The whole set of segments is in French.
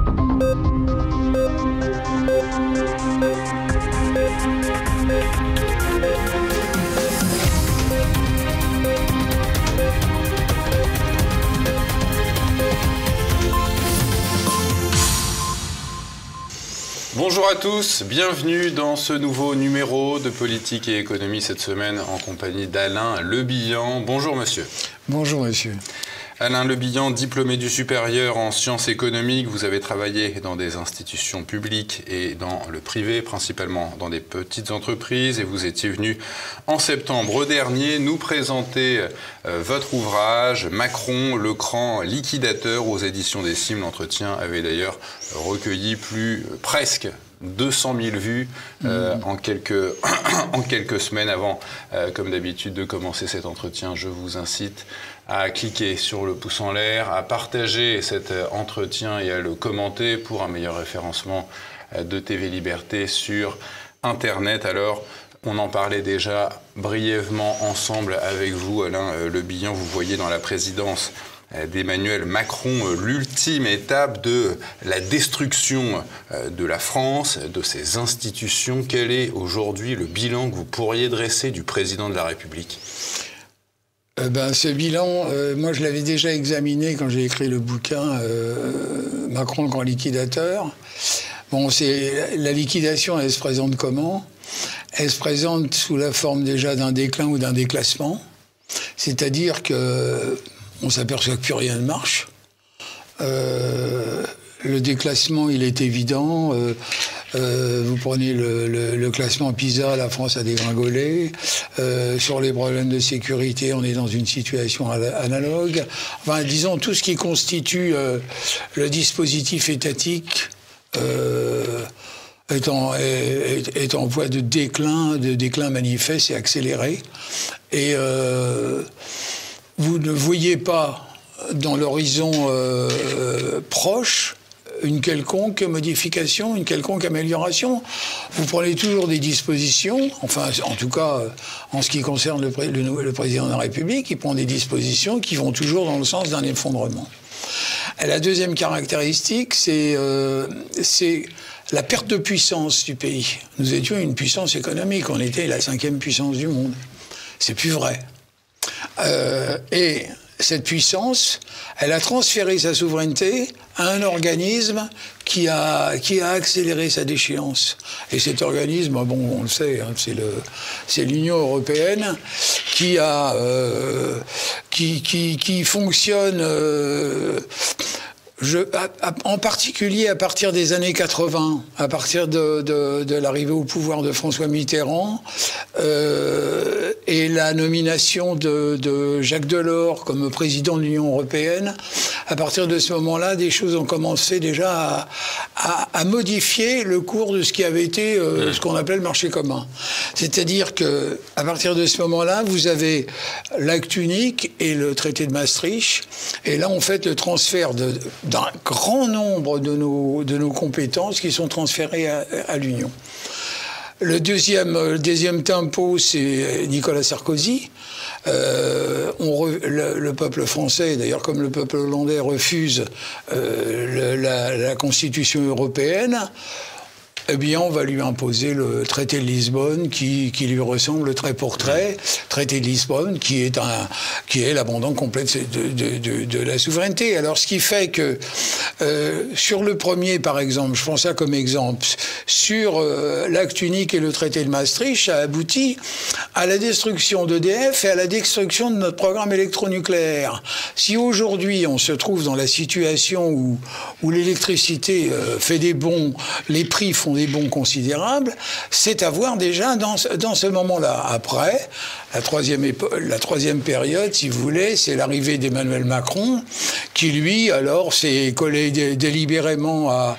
Bonjour à tous, bienvenue dans ce nouveau numéro de Politique et Économie cette semaine en compagnie d'Alain Lebihan. Bonjour monsieur. Bonjour monsieur. Alain Lebihan, diplômé du supérieur en sciences économiques, vous avez travaillé dans des institutions publiques et dans le privé, principalement dans des petites entreprises, et vous étiez venu en septembre dernier nous présenter votre ouvrage « Macron, le cran liquidateur » aux éditions des Cimes. L'entretien avait d'ailleurs recueilli presque 200 000 vues en quelques semaines. Avant, comme d'habitude, de commencer cet entretien, je vous incite à cliquer sur le pouce en l'air, à partager cet entretien et à le commenter pour un meilleur référencement de TV Liberté sur Internet. Alors, on en parlait déjà brièvement ensemble avec vous, Alain Lebihan. Vous voyez dans la présidence d'Emmanuel Macron l'ultime étape de la destruction de la France, de ses institutions. Quel est aujourd'hui le bilan que vous pourriez dresser du président de la République ? Ce bilan, moi je l'avais déjà examiné quand j'ai écrit le bouquin Macron le grand liquidateur. Bon, la liquidation, elle se présente comment ? Elle se présente sous la forme déjà d'un déclin ou d'un déclassement. C'est-à-dire que on s'aperçoit que plus rien ne marche. Le déclassement, il est évident. Vous prenez le classement PISA, la France a dégringolé. Sur les problèmes de sécurité, on est dans une situation analogue. Enfin, disons, tout ce qui constitue le dispositif étatique est en voie de déclin manifeste et accéléré. Et vous ne voyez pas dans l'horizon proche une quelconque modification, une quelconque amélioration. Vous prenez toujours des dispositions, enfin en tout cas en ce qui concerne le président de la République, il prend des dispositions qui vont toujours dans le sens d'un effondrement. Et la deuxième caractéristique, c'est la perte de puissance du pays. Nous étions une puissance économique, on était la 5e puissance du monde. C'est plus vrai. Et cette puissance, elle a transféré sa souveraineté à un organisme qui a accéléré sa déchéance. Et cet organisme, bon, on le sait, hein, c'est l'Union européenne qui fonctionne en particulier à partir des années 80, à partir de l'arrivée au pouvoir de François Mitterrand et la nomination de Jacques Delors comme président de l'Union européenne, à partir de ce moment-là, des choses ont commencé déjà à modifier le cours de ce qui avait été ce qu'on appelait le marché commun. C'est-à-dire que à partir de ce moment-là, vous avez l'acte unique et le traité de Maastricht, et là on fait le transfert d'un grand nombre de nos compétences qui sont transférées à l'Union. Le deuxième tempo, c'est Nicolas Sarkozy. Le peuple français, d'ailleurs comme le peuple hollandais, refuse la Constitution européenne. Eh bien, on va lui imposer le traité de Lisbonne qui lui ressemble trait pour trait. Traité de Lisbonne qui est l'abandon complet de la souveraineté. Alors, ce qui fait que sur le premier, par exemple, je prends ça comme exemple, sur l'acte unique et le traité de Maastricht, ça aboutit à la destruction d'EDF et à la destruction de notre programme électronucléaire. Si aujourd'hui on se trouve dans la situation où l'électricité fait des bons, les prix font des bons considérables, c'est à voir déjà dans ce moment-là. Après, la troisième période, si vous voulez, c'est l'arrivée d'Emmanuel Macron, qui lui, alors, s'est collé délibérément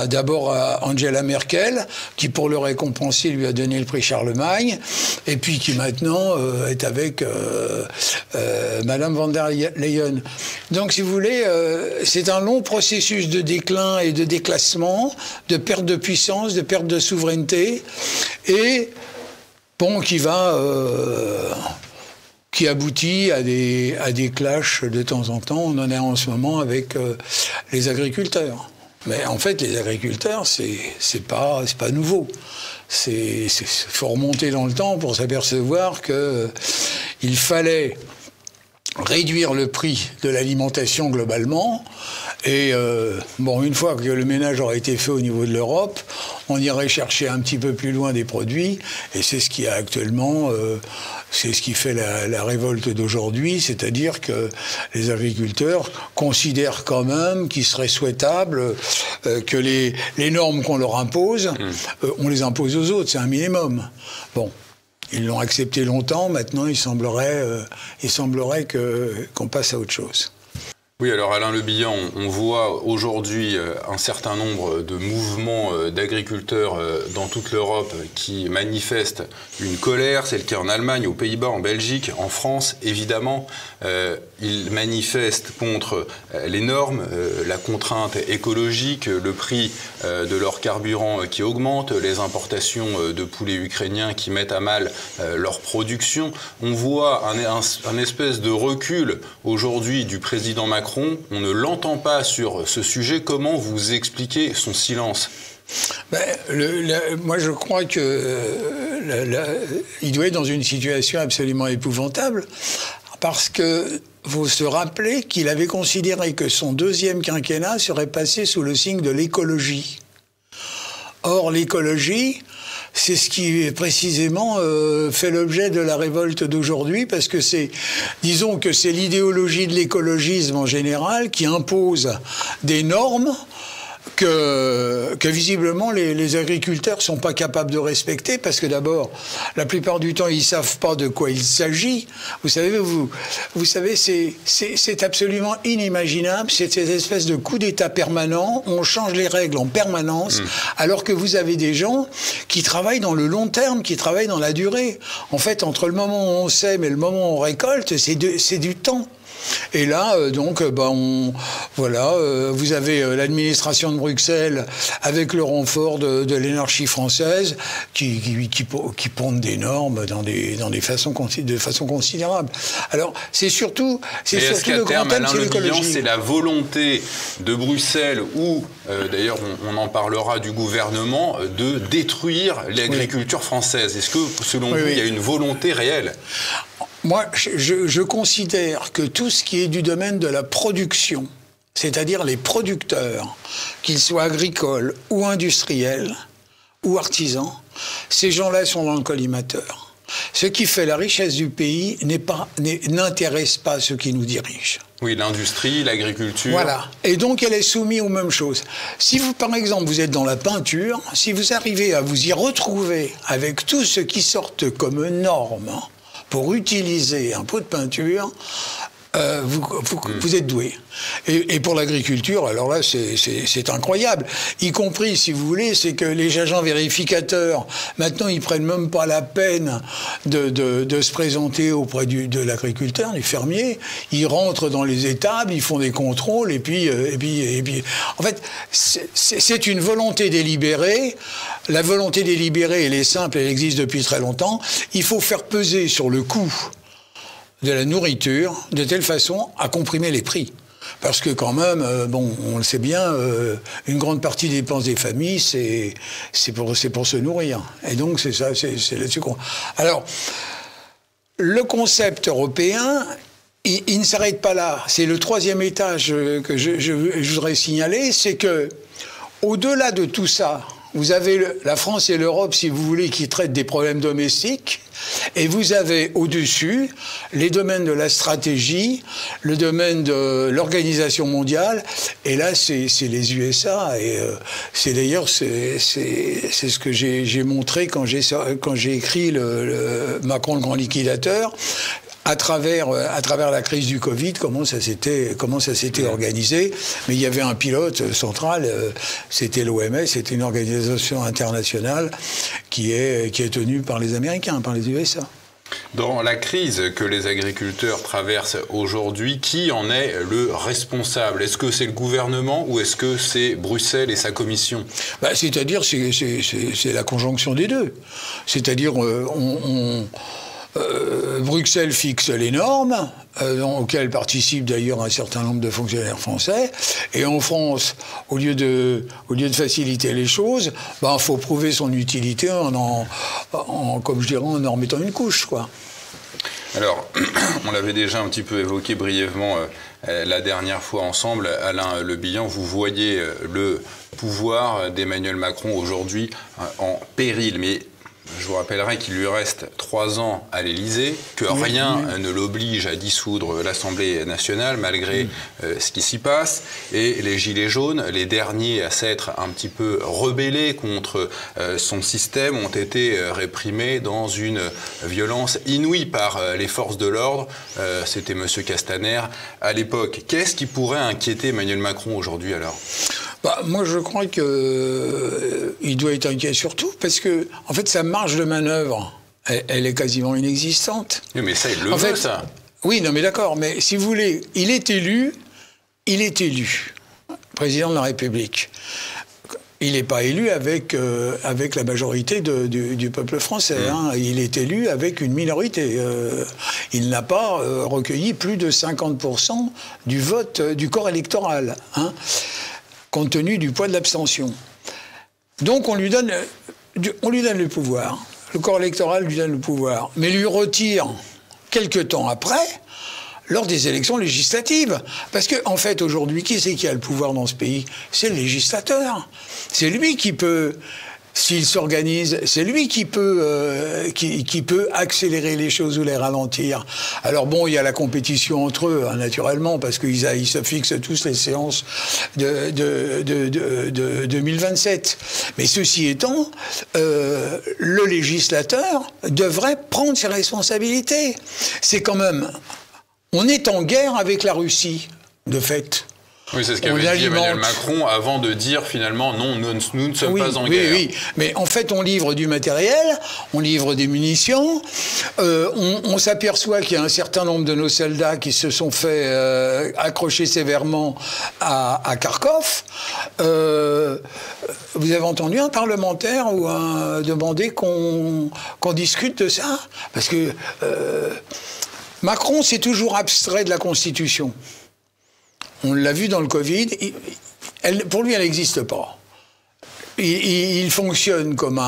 d'abord à Angela Merkel, qui pour le récompenser lui a donné le prix Charlemagne, et puis qui maintenant est avec Madame von der Leyen. Donc, si vous voulez, c'est un long processus de déclin et de déclassement, de perte de puissance, de perte de souveraineté, et bon, qui aboutit à des clashs de temps en temps. On en a en ce moment avec les agriculteurs. Mais en fait, les agriculteurs, c'est pas nouveau. Il faut remonter dans le temps pour s'apercevoir qu'il fallait réduire le prix de l'alimentation globalement. Et une fois que le ménage aura été fait au niveau de l'Europe, on irait chercher un petit peu plus loin des produits. Et c'est ce qui a actuellement, c'est ce qui fait la révolte d'aujourd'hui, c'est-à-dire que les agriculteurs considèrent quand même qu'il serait souhaitable que les normes qu'on leur impose, on les impose aux autres, c'est un minimum. Bon. Ils l'ont accepté longtemps, maintenant il semblerait qu'on passe à autre chose. Oui, alors Alain Le Bihan, on voit aujourd'hui un certain nombre de mouvements d'agriculteurs dans toute l'Europe qui manifestent une colère. C'est le cas en Allemagne, aux Pays-Bas, en Belgique, en France, évidemment. Ils manifestent contre les normes, la contrainte écologique, le prix de leur carburant qui augmente, les importations de poulets ukrainiens qui mettent à mal leur production. On voit un espèce de recul aujourd'hui du président Macron. On ne l'entend pas sur ce sujet. Comment vous expliquez son silence ? Moi, je crois qu'il doit être dans une situation absolument épouvantable, parce que faut se rappeler qu'il avait considéré que son deuxième quinquennat serait passé sous le signe de l'écologie. Or, l'écologie, c'est ce qui précisément fait l'objet de la révolte d'aujourd'hui, parce que disons que c'est l'idéologie de l'écologisme en général qui impose des normes que visiblement les agriculteurs sont pas capables de respecter, parce que d'abord, la plupart du temps, ils savent pas de quoi il s'agit. Vous savez, c'est absolument inimaginable. C'est cette espèce de coup d'État permanent. On change les règles en permanence, alors que vous avez des gens qui travaillent dans le long terme, qui travaillent dans la durée. En fait, entre le moment où on sème et le moment où on récolte, c'est du temps. Et là, vous avez l'administration de Bruxelles avec le renfort de l'énergie française qui pondent des normes de façon considérable. Alors, c'est surtout le grand thème, c'est l'écologie. C'est la volonté de Bruxelles ou, d'ailleurs, on en parlera du gouvernement, de détruire l'agriculture française. Est-ce que, selon vous, il y a une volonté réelle ? Moi, je considère que tout ce qui est du domaine de la production, c'est-à-dire les producteurs, qu'ils soient agricoles ou industriels ou artisans, ces gens-là sont dans le collimateur. Ce qui fait la richesse du pays n'intéresse pas ceux qui nous dirigent. Oui, l'industrie, l'agriculture. Voilà. Et donc, elle est soumise aux mêmes choses. Si vous, par exemple, vous êtes dans la peinture, si vous arrivez à vous y retrouver avec tout ce qui sort comme normes pour utiliser un pot de peinture, vous êtes doué. Et pour l'agriculture, alors là, c'est incroyable. Y compris, si vous voulez, c'est que les agents vérificateurs, maintenant, ils prennent même pas la peine de se présenter auprès de l'agriculteur, du fermier. Ils rentrent dans les étables, ils font des contrôles, et puis en fait, c'est une volonté délibérée. La volonté délibérée, elle est simple, elle existe depuis très longtemps. Il faut faire peser sur le coût de la nourriture de telle façon à comprimer les prix. Parce que quand même, on le sait bien, une grande partie des dépenses des familles, c'est pour se nourrir. Et donc c'est ça, c'est là-dessus qu'on... Alors, le concept européen, il ne s'arrête pas là. C'est le troisième étage que je voudrais signaler, c'est que au-delà de tout ça, vous avez la France et l'Europe, si vous voulez, qui traitent des problèmes domestiques, et vous avez au-dessus les domaines de la stratégie, le domaine de l'organisation mondiale, et là c'est les USA, et c'est d'ailleurs c'est ce que j'ai montré quand j'ai écrit le Macron le grand liquidateur. À travers la crise du Covid, comment ça s'était organisé. Mais il y avait un pilote central, c'était l'OMS, c'était une organisation internationale qui est tenue par les Américains, par les USA. Dans la crise que les agriculteurs traversent aujourd'hui, qui en est le responsable ? Est-ce que c'est le gouvernement ou est-ce que c'est Bruxelles et sa commission ? C'est-à-dire, c'est la conjonction des deux. C'est-à-dire, Bruxelles fixe les normes, auxquelles participent d'ailleurs un certain nombre de fonctionnaires français. Et en France, au lieu de faciliter les choses, il faut prouver son utilité comme je dirais, en remettant une couche, quoi. Alors, on l'avait déjà un petit peu évoqué brièvement la dernière fois ensemble. Alain Le Bihan, vous voyez le pouvoir d'Emmanuel Macron aujourd'hui en péril. Mais je vous rappellerai qu'il lui reste 3 ans à l'Élysée, que rien ne l'oblige à dissoudre l'Assemblée nationale, malgré ce qui s'y passe. Et les Gilets jaunes, les derniers à s'être un petit peu rebellés contre son système, ont été réprimés dans une violence inouïe par les forces de l'ordre. C'était M. Castaner à l'époque. Qu'est-ce qui pourrait inquiéter Emmanuel Macron aujourd'hui alors ? Moi, je crois qu'il doit être inquiet surtout parce que, en fait, sa marge de manœuvre, elle est quasiment inexistante. Oui, mais ça, il le veut, ça. Oui, non, mais d'accord. Mais si vous voulez, il est élu, président de la République. Il n'est pas élu avec la majorité du peuple français. Hein. Il est élu avec une minorité. Il n'a pas recueilli plus de 50% du vote du corps électoral. Hein, compte tenu du poids de l'abstention. Donc on lui donne le pouvoir. Le corps électoral lui donne le pouvoir, mais lui retire quelque temps après, lors des élections législatives. Parce qu'en fait, aujourd'hui, qui c'est qui a le pouvoir dans ce pays ? C'est le législateur. C'est lui qui peut... S'il s'organise, c'est lui qui peut accélérer les choses ou les ralentir. Alors bon, il y a la compétition entre eux, hein, naturellement, parce qu'ils se fixent tous les séances de 2027. Mais ceci étant, le législateur devrait prendre ses responsabilités. C'est quand même... On est en guerre avec la Russie, de fait. Oui, c'est ce qu'avait dit Emmanuel Macron avant de dire finalement non, nous ne sommes pas en guerre. Oui, mais en fait on livre du matériel, on livre des munitions, on s'aperçoit qu'il y a un certain nombre de nos soldats qui se sont fait accrocher sévèrement à Kharkov. Vous avez entendu un parlementaire demander qu'on discute de ça ? Parce que Macron s'est toujours abstrait de la Constitution. On l'a vu dans le Covid, pour lui, elle n'existe pas. Il fonctionne comme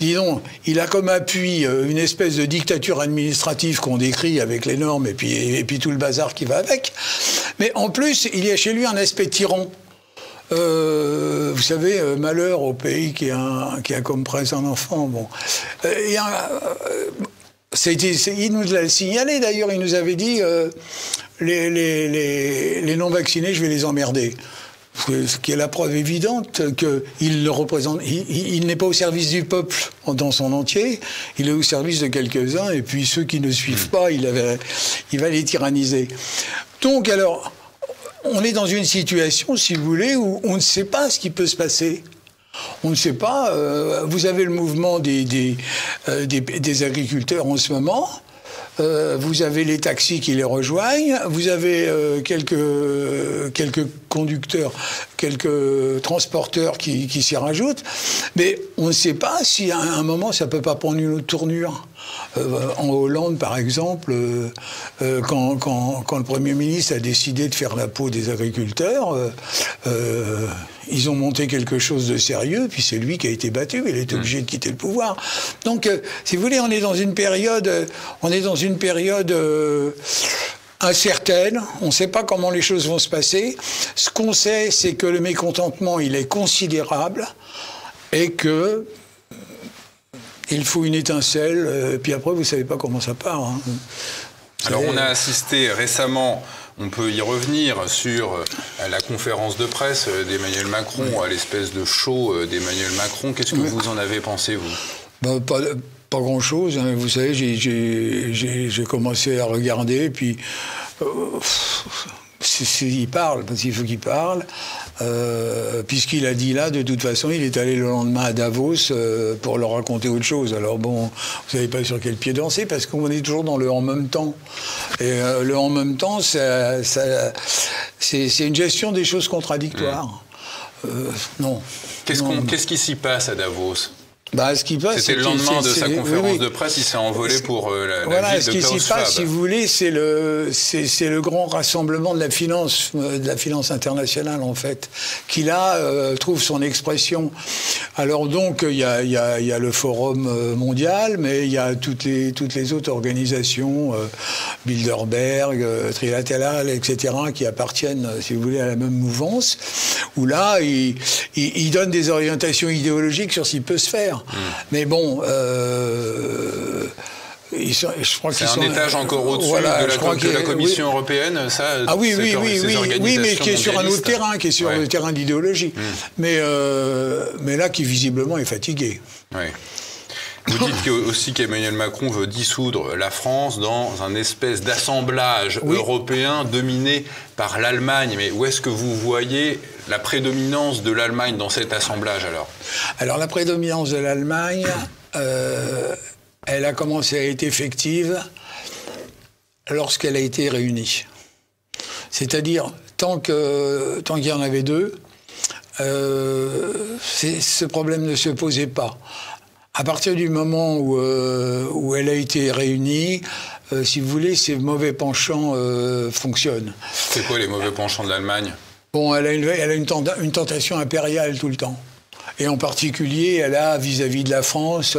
il a comme appui une espèce de dictature administrative qu'on décrit avec les normes et puis tout le bazar qui va avec. Mais en plus, il y a chez lui un aspect tyran. Vous savez, malheur au pays qui a comme presse un enfant. Bon, il nous l'a signalé d'ailleurs, il nous avait dit les non-vaccinés, je vais les emmerder. Ce qui est la preuve évidente qu'il le représente. Il n'est pas au service du peuple dans son entier, il est au service de quelques-uns, et puis ceux qui ne suivent pas, il va les tyranniser. Donc alors, on est dans une situation, si vous voulez, où on ne sait pas ce qui peut se passer. On ne sait pas. Vous avez le mouvement des agriculteurs en ce moment. Vous avez les taxis qui les rejoignent. Vous avez quelques conducteurs, quelques transporteurs qui s'y rajoutent. Mais on ne sait pas si à un moment ça ne peut pas prendre une autre tournure. En Hollande, par exemple, quand le Premier ministre a décidé de faire la peau des agriculteurs, ils ont monté quelque chose de sérieux, puis c'est lui qui a été battu, il est obligé de quitter le pouvoir. Donc, si vous voulez, on est dans une période incertaine, on ne sait pas comment les choses vont se passer. Ce qu'on sait, c'est que le mécontentement, il est considérable, et que il faut une étincelle, puis après, vous ne savez pas comment ça part. Hein. Alors, on a assisté récemment, on peut y revenir, sur la conférence de presse d'Emmanuel Macron, à l'espèce de show d'Emmanuel Macron. Qu'est-ce que vous en avez pensé, vous ? Pas grand-chose. Hein. Vous savez, j'ai commencé à regarder, puis... il parle, parce qu'il faut qu'il parle. Puisqu'il a dit là, de toute façon, il est allé le lendemain à Davos pour leur raconter autre chose. Alors bon, vous savez pas sur quel pied danser, parce qu'on est toujours dans le « en même temps ». Et le « en même temps », c'est une gestion des choses contradictoires. Non. Qu'est-ce qui s'y passe à Davos ? Bah, ce qui passe, c'était le lendemain de sa conférence de presse, il s'est envolé pour la ville de Klaus Schwab. Ce qui se passe, si vous voulez, c'est le grand rassemblement de la finance internationale, en fait, qui là trouve son expression. Alors donc, il y a le Forum mondial, mais il y a toutes les autres organisations, Bilderberg, Trilatéral, etc., qui appartiennent, si vous voulez, à la même mouvance, où là, ils donnent des orientations idéologiques sur ce qui peut se faire. Mais bon, je crois c'est un étage encore au-dessus de la Commission européenne, ça. Oui, mais qui est sur un autre terrain, qui est sur le terrain d'idéologie. Mais là, qui visiblement est fatigué. Oui. Vous dites aussi qu'Emmanuel Macron veut dissoudre la France dans un espèce d'assemblage européen dominé par l'Allemagne. Mais où est-ce que vous voyez la prédominance de l'Allemagne dans cet assemblage alors ? Alors la prédominance de l'Allemagne, elle a commencé à être effective lorsqu'elle a été réunie. C'est-à-dire, tant qu'il y en avait deux, ce problème ne se posait pas. À partir du moment où elle a été réunie, si vous voulez, ces mauvais penchants fonctionnent. C'est quoi les mauvais penchants de l'Allemagne ? Bon, elle a une tentation impériale tout le temps. Et en particulier, elle a, vis-à-vis de la France,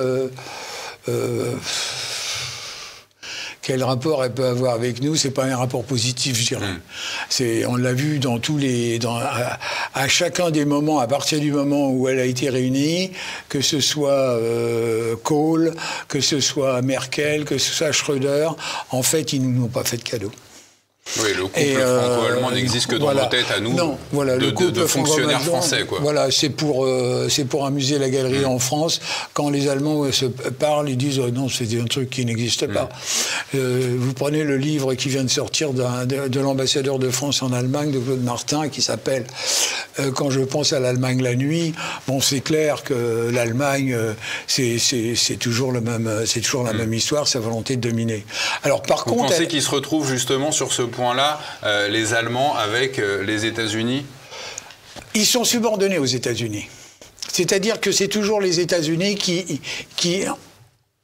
quel rapport elle peut avoir avec nous, c'est pas un rapport positif, je dirais. On l'a vu dans à chacun des moments, à partir du moment où elle a été réunie, que ce soit Kohl, que ce soit Merkel, que ce soit Schröder, en fait, ils ne nous ont pas fait de cadeau. Oui, le couple franco-allemand n'existe que dans nos têtes à nous, de fonctionnaires français, quoi. Voilà, c'est pour amuser la galerie en France. Quand les Allemands se parlent, ils disent oh, non, c'est un truc qui n'existe pas. Vous prenez le livre qui vient de sortir de l'ambassadeur de France en Allemagne, de Claude Martin, qui s'appelle Quand je pense à l'Allemagne la nuit. Bon, c'est clair que l'Allemagne, c'est toujours la même histoire, sa volonté de dominer. Alors, par contre, vous pensez qu'ils se retrouvent justement sur ce point-là, les Allemands avec les États-Unis ? Ils sont subordonnés aux États-Unis. C'est-à-dire que c'est toujours les États-Unis qui,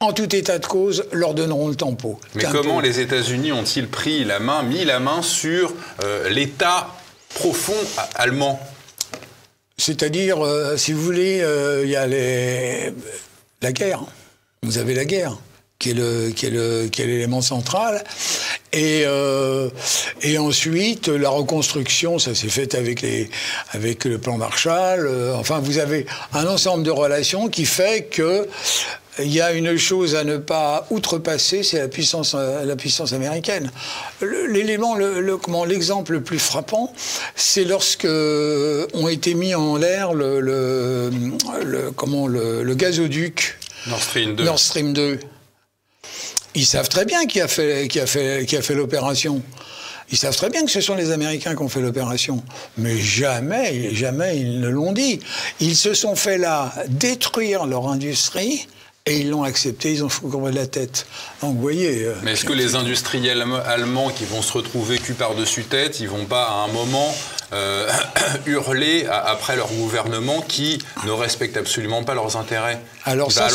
en tout état de cause, leur donneront le tempo. Mais comment les États-Unis ont-ils mis la main sur l'État profond allemand ? C'est-à-dire, si vous voulez, il y a la guerre. Vous avez la guerre, qui est l'élément central. Et ensuite, la reconstruction, ça s'est fait avec le plan Marshall. Enfin, vous avez un ensemble de relations qui fait que il y a une chose à ne pas outrepasser, c'est la puissance américaine. L'exemple le plus frappant, c'est lorsque ont été mis en l'air le gazoduc Nord Stream 2. Ils savent très bien qui a fait l'opération. Ils savent très bien que ce sont les Américains qui ont fait l'opération. Mais jamais ils ne l'ont dit. Ils se sont fait là détruire leur industrie et ils l'ont accepté, ils ont courbé la tête. Donc vous voyez... Mais est-ce que les industriels allemands qui vont se retrouver cul par-dessus tête, ils vont pas à un moment hurler après leur gouvernement qui ne respecte absolument pas leurs intérêts? Alors ça,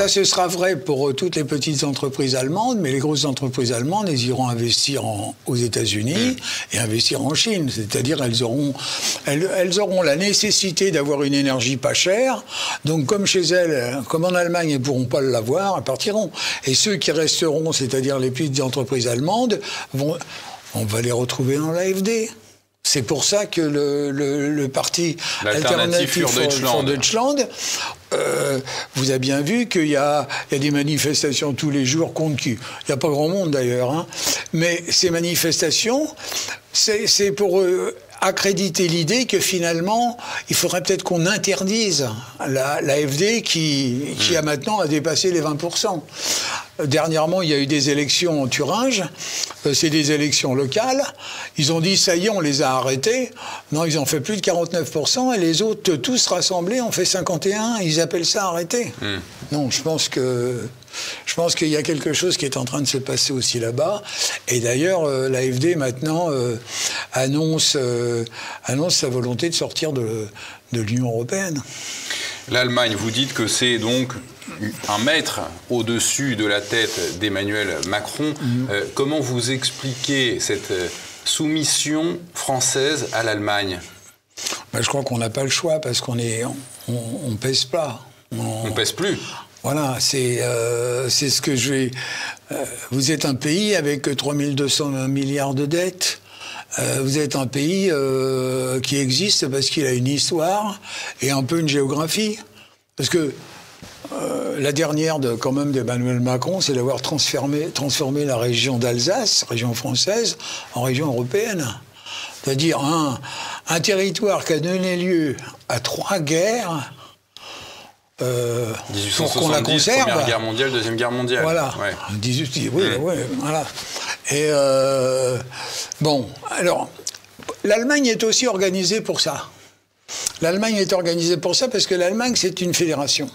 ce sera vrai pour toutes les petites entreprises allemandes, mais les grosses entreprises allemandes, elles iront investir aux États-Unis et investir en Chine. C'est-à-dire elles auront la nécessité d'avoir une énergie pas chère. Donc comme chez elles, comme en Allemagne, elles ne pourront pas l'avoir, elles partiront. Et ceux qui resteront, c'est-à-dire les petites entreprises allemandes, on va les retrouver dans l'AfD. C'est pour ça que le parti alternatif für Deutschland, vous avez bien vu qu'il y a des manifestations tous les jours contre qui. Il n'y a pas grand monde d'ailleurs, hein. Mais ces manifestations, c'est pour accréditer l'idée que finalement, il faudrait peut-être qu'on interdise l'AfD qui a maintenant dépassé les 20%. Dernièrement, il y a eu des élections en Thuringe, c'est des élections locales. Ils ont dit, ça y est, on les a arrêtés. Non, ils ont fait plus de 49%, et les autres, tous rassemblés, ont fait 51%. Ils appellent ça arrêter. Non, je pense qu'il y a quelque chose qui est en train de se passer aussi là-bas. Et d'ailleurs, l'AfD, maintenant, annonce sa volonté de sortir de l'Union européenne. L'Allemagne, vous dites que c'est donc un maître au-dessus de la tête d'Emmanuel Macron. Comment vous expliquez cette soumission française à l'Allemagne? Je crois qu'on n'a pas le choix parce on pèse pas. On pèse plus. Voilà, c'est ce que je vais... vous êtes un pays avec 3200 milliards de dettes. Vous êtes un pays qui existe parce qu'il a une histoire et un peu une géographie. Parce que la dernière quand même d'Emmanuel Macron, c'est d'avoir transformé la région d'Alsace, région française, en région européenne. C'est-à-dire un territoire qui a donné lieu à 3 guerres... 1870, pour qu'on la conserve. Première Guerre mondiale, Deuxième Guerre mondiale. Voilà. Ouais. 18, oui, voilà. Et bon, alors, l'Allemagne est aussi organisée pour ça. L'Allemagne est organisée pour ça parce que l'Allemagne, c'est une fédération.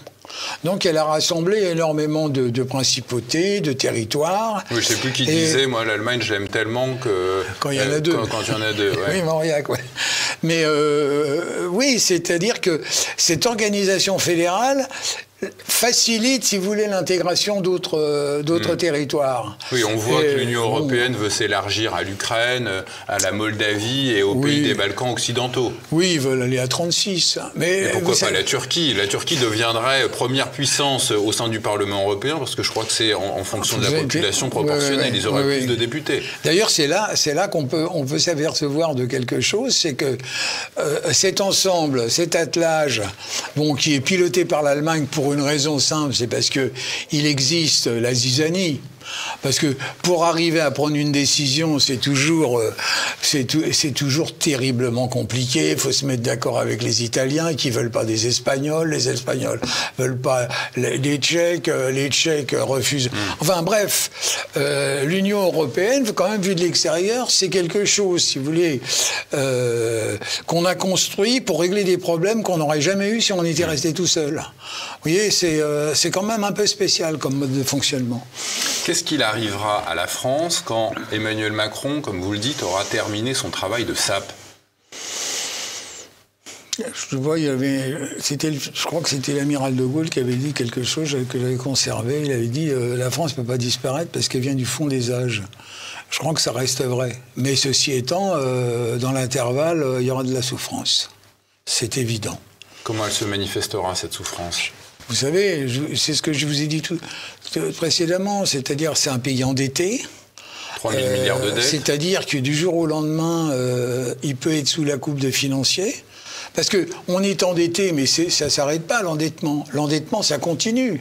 Donc elle a rassemblé énormément de principautés, de territoires. Oui, je ne sais plus qui disait, moi l'Allemagne je l'aime tellement que... Quand il y en a deux. Quand il y en a deux, ouais. Oui, Mauriac, ouais. Mais oui, c'est-à-dire que cette organisation fédérale facilite, si vous voulez, l'intégration d'autres territoires. Oui, on voit que l'Union européenne veut s'élargir à l'Ukraine, à la Moldavie et aux pays des Balkans occidentaux. Oui, ils veulent aller à 36. Mais pourquoi pas la Turquie? La Turquie deviendrait première puissance au sein du Parlement européen, parce que je crois que c'est en fonction de la population proportionnelle. Ils auraient plus de députés. D'ailleurs, c'est là qu'on peut s'apercevoir de quelque chose, c'est que cet ensemble, cet attelage, qui est piloté par l'Allemagne pour une raison simple, c'est parce que il existe la zizanie. Parce que pour arriver à prendre une décision, c'est toujours terriblement compliqué. Il faut se mettre d'accord avec les Italiens qui veulent pas des Espagnols, les Espagnols veulent pas les Tchèques, les Tchèques refusent. Enfin bref, l'Union européenne, quand même vu de l'extérieur, c'est quelque chose, si vous voulez, qu'on a construit pour régler des problèmes qu'on n'aurait jamais eu si on était resté tout seul. Vous voyez, c'est quand même un peu spécial comme mode de fonctionnement. Qu'est-ce qu'il arrivera à la France quand Emmanuel Macron, comme vous le dites, aura terminé son travail de sape? Je vois, je crois que c'était l'amiral de Gaulle qui avait dit quelque chose que j'avais conservé. Il avait dit la France ne peut pas disparaître parce qu'elle vient du fond des âges. Je crois que ça reste vrai. Mais ceci étant, dans l'intervalle, il y aura de la souffrance. C'est évident. Comment elle se manifestera, cette souffrance? Vous savez, c'est ce que je vous ai dit précédemment, c'est-à-dire c'est un pays endetté. 3 000 milliards de dettes. C'est-à-dire que du jour au lendemain, il peut être sous la coupe de financiers. Parce qu'on est endetté, mais ça ne s'arrête pas, l'endettement. L'endettement, ça continue.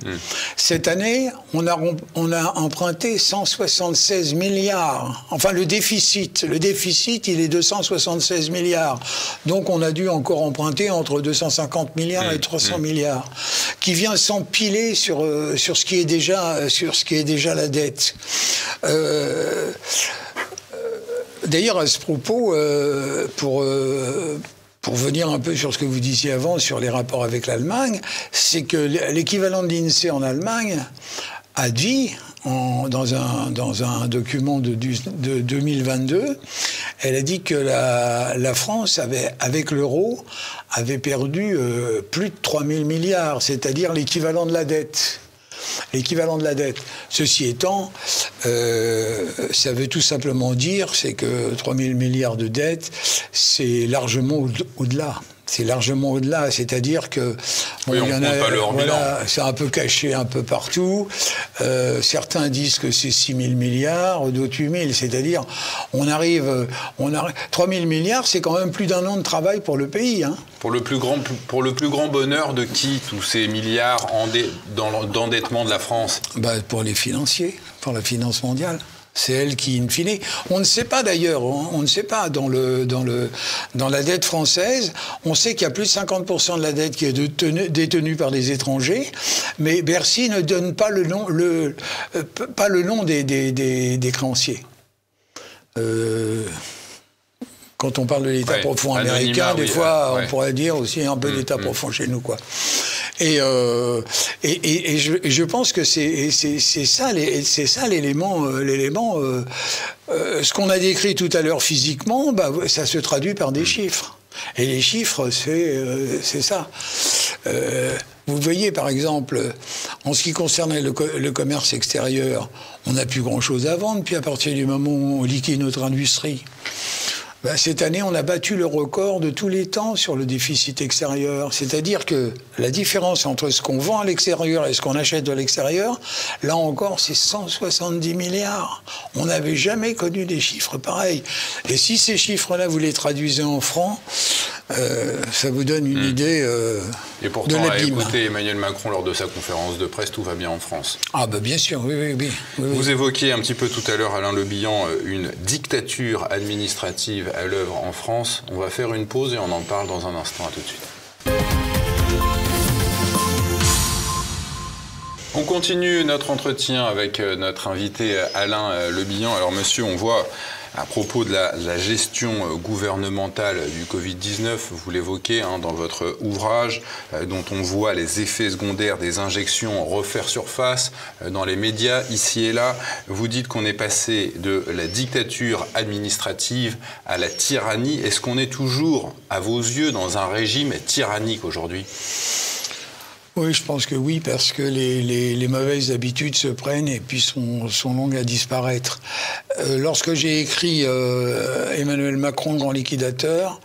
Cette année, on a emprunté 176 milliards. Enfin, le déficit, il est de 176 milliards. Donc, on a dû encore emprunter entre 250 milliards et 300 milliards, qui vient s'empiler sur ce qui est déjà la dette. D'ailleurs, à ce propos, pour venir un peu sur ce que vous disiez avant, sur les rapports avec l'Allemagne, c'est que l'équivalent de l'INSEE en Allemagne a dit, dans un document de 2022, elle a dit que la France, avec l'euro, avait perdu plus de 3 000 milliards, c'est-à-dire l'équivalent de la dette. L'équivalent de la dette. Ceci étant, ça veut tout simplement dire, c'est que 3 000 milliards de dettes, c'est largement au-delà. C'est largement au-delà, c'est-à-dire que oui, il y en a, voilà, c'est un peu caché un peu partout. Certains disent que c'est 6 000 milliards, d'autres 8 000. C'est-à-dire, on arrive 3 000 milliards, c'est quand même plus d'un an de travail pour le pays. Hein. Pour le plus grand bonheur de qui, tous ces milliards d'endettement de la France? Pour les financiers, pour la finance mondiale. C'est elle qui, in fine... On ne sait pas d'ailleurs, on ne sait pas, dans la dette française, on sait qu'il y a plus de 50% de la dette qui est détenue par des étrangers, mais Bercy ne donne pas le nom des créanciers. Quand on parle de l'État profond américain, des fois, on pourrait dire aussi un peu d'État profond chez nous, quoi. Et je pense que c'est ça l'élément. Ce qu'on a décrit tout à l'heure physiquement, ça se traduit par des chiffres. Et les chiffres, c'est ça. Vous voyez, par exemple, en ce qui concernait le commerce extérieur, on n'a plus grand-chose à vendre, puis à partir du moment où on liquide notre industrie, ben, cette année, on a battu le record de tous les temps sur le déficit extérieur. C'est-à-dire que la différence entre ce qu'on vend à l'extérieur et ce qu'on achète de l'extérieur, là encore, c'est 170 milliards. On n'avait jamais connu des chiffres pareils. Et si ces chiffres-là, vous les traduisez en francs, ça vous donne une idée et pourtant, à écouter Emmanuel Macron lors de sa conférence de presse, tout va bien en France. Ah ben bien sûr, oui. Vous évoquiez un petit peu tout à l'heure, Alain Le Bihan, une dictature administrative à l'œuvre en France. On va faire une pause et on en parle dans un instant. À tout de suite. On continue notre entretien avec notre invité Alain Le Bihan. Alors monsieur, on voit à propos de la gestion gouvernementale du Covid-19, vous l'évoquez dans votre ouvrage, dont on voit les effets secondaires des injections refaire surface dans les médias, ici et là. Vous dites qu'on est passé de la dictature administrative à la tyrannie. Est-ce qu'on est toujours, à vos yeux, dans un régime tyrannique aujourd'hui ? Oui, je pense que oui, parce que les mauvaises habitudes se prennent et puis sont longues à disparaître. Lorsque j'ai écrit Emmanuel Macron, grand liquidateur,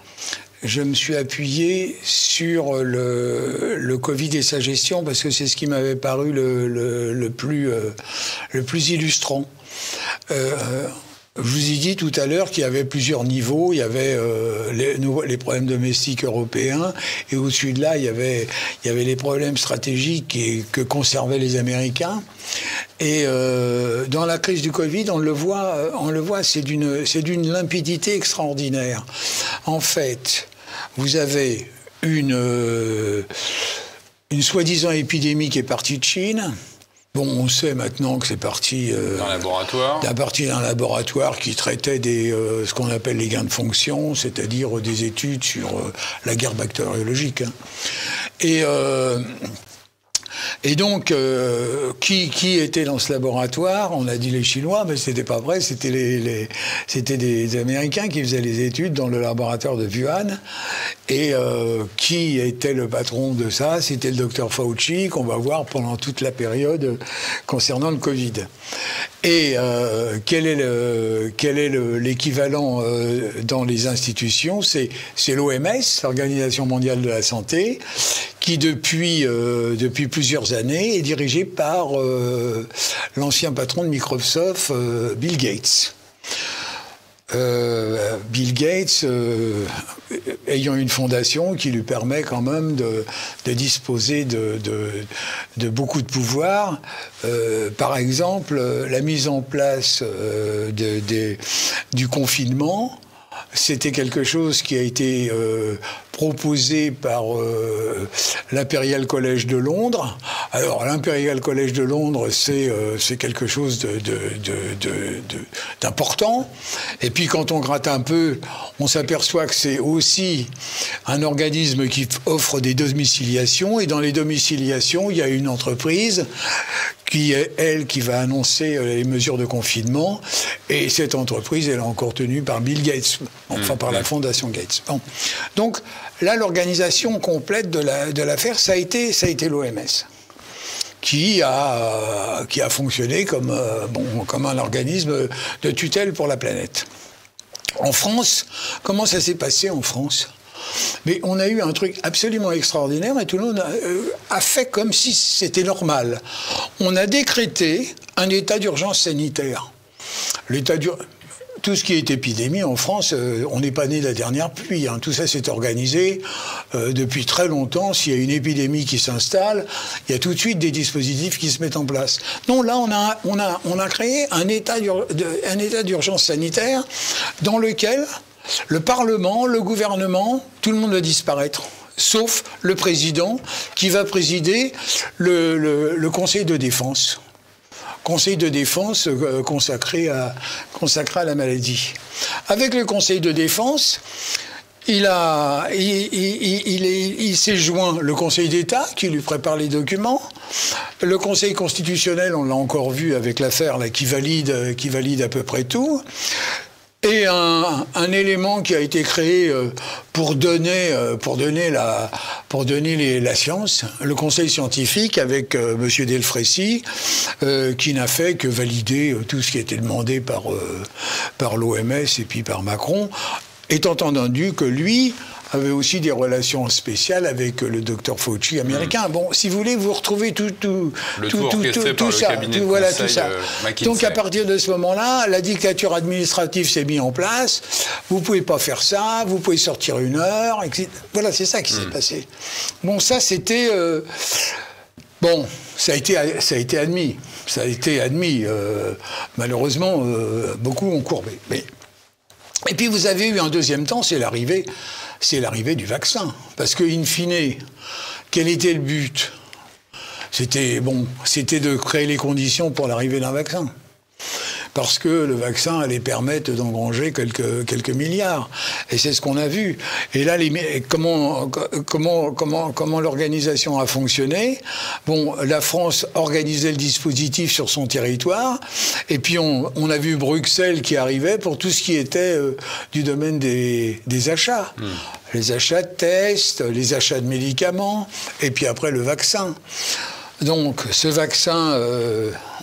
je me suis appuyé sur le Covid et sa gestion parce que c'est ce qui m'avait paru le plus illustrant. Je vous ai dit tout à l'heure qu'il y avait plusieurs niveaux. Il y avait les problèmes domestiques européens et au-dessus de là, il y avait les problèmes stratégiques que conservaient les Américains. Et dans la crise du Covid, on le voit, c'est d'une limpidité extraordinaire. En fait, vous avez une soi-disant épidémie qui est partie de Chine. Bon, on sait maintenant que c'est parti d'un laboratoire. D'un laboratoire qui traitait ce qu'on appelle les gains de fonction, c'est-à-dire des études sur la guerre bactériologique. Et donc, qui était dans ce laboratoire? On a dit les Chinois, mais c'était pas vrai. C'était c'était des Américains qui faisaient les études dans le laboratoire de Wuhan. Et qui était le patron de ça? C'était le docteur Fauci, qu'on va voir pendant toute la période concernant le Covid. Et quel est l'équivalent dans les institutions? C'est l'OMS, l'Organisation mondiale de la santé, qui depuis plusieurs années est dirigée par l'ancien patron de Microsoft, Bill Gates. Bill Gates ayant une fondation qui lui permet quand même de disposer de beaucoup de pouvoir. Par exemple, la mise en place du confinement, c'était quelque chose qui a été proposé par l'Imperial College de Londres. Alors, l'Imperial College de Londres, c'est quelque chose d'important. Et puis, quand on gratte un peu, on s'aperçoit que c'est aussi un organisme qui offre des domiciliations. Et dans les domiciliations, il y a une entreprise qui est, elle, qui va annoncer les mesures de confinement. Et cette entreprise, elle est encore tenue par Bill Gates, enfin par la fondation Gates. Bon. Donc, là, l'organisation complète de l'affaire, ça a été l'OMS, qui a fonctionné comme un organisme de tutelle pour la planète. En France, comment ça s'est passé en France ? Mais on a eu un truc absolument extraordinaire et tout le monde a fait comme si c'était normal. On a décrété un état d'urgence sanitaire. Tout ce qui est épidémie en France, on n'est pas né de la dernière pluie. Tout ça s'est organisé depuis très longtemps. S'il y a une épidémie qui s'installe, il y a tout de suite des dispositifs qui se mettent en place. Non, là, on a créé un état d'urgence sanitaire dans lequel le Parlement, le gouvernement, tout le monde va disparaître. Sauf le président qui va présider le Conseil de défense. Conseil de défense consacré à la maladie. Avec le Conseil de défense, il s'est joint le Conseil d'État qui lui prépare les documents, le Conseil constitutionnel, on l'a encore vu avec l'affaire là, qui valide à peu près tout. Et un élément qui a été créé pour donner la science, le conseil scientifique avec M. Delfrécy, qui n'a fait que valider tout ce qui était demandé par l'OMS et puis par Macron, étant entendu que lui avait aussi des relations spéciales avec le docteur Fauci américain. Bon, si vous voulez, vous retrouvez tout ça. Donc à partir de ce moment-là, la dictature administrative s'est mise en place. Vous pouvez pas faire ça, vous pouvez sortir 1 heure, etc. Voilà, c'est ça qui s'est passé. Bon, ça c'était... Bon, ça a été admis. Ça a été admis. Malheureusement, beaucoup ont courbé. Et puis vous avez eu un deuxième temps, c'est l'arrivée du vaccin. Parce que, in fine, quel était le but ? C'était de créer les conditions pour l'arrivée d'un vaccin. Parce que le vaccin allait permettre d'engranger quelques milliards. Et c'est ce qu'on a vu. Et là, comment l'organisation a fonctionné ? Bon, la France organisait le dispositif sur son territoire, et puis on a vu Bruxelles qui arrivait pour tout ce qui était du domaine des achats. Les achats de tests, les achats de médicaments, et puis après le vaccin. Donc, ce vaccin,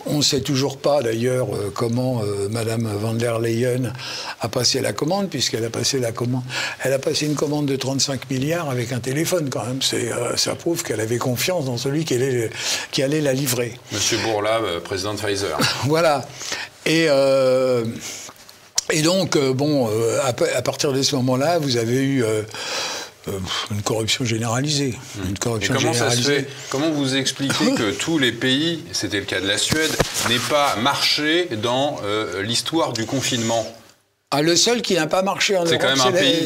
on ne sait toujours pas d'ailleurs comment Madame van der Leyen a passé la commande, puisqu'elle a passé la commande. Elle a passé une commande de 35 milliards avec un téléphone quand même. Ça prouve qu'elle avait confiance dans celui qui allait la livrer. Monsieur Bourla, président de Pfizer. Voilà. Et donc, à partir de ce moment-là, vous avez eu... une corruption généralisée. Comment vous expliquez que tous les pays, c'était le cas de la Suède, n'aient pas marché dans l'histoire du confinement ? Le seul qui n'a pas marché en Europe,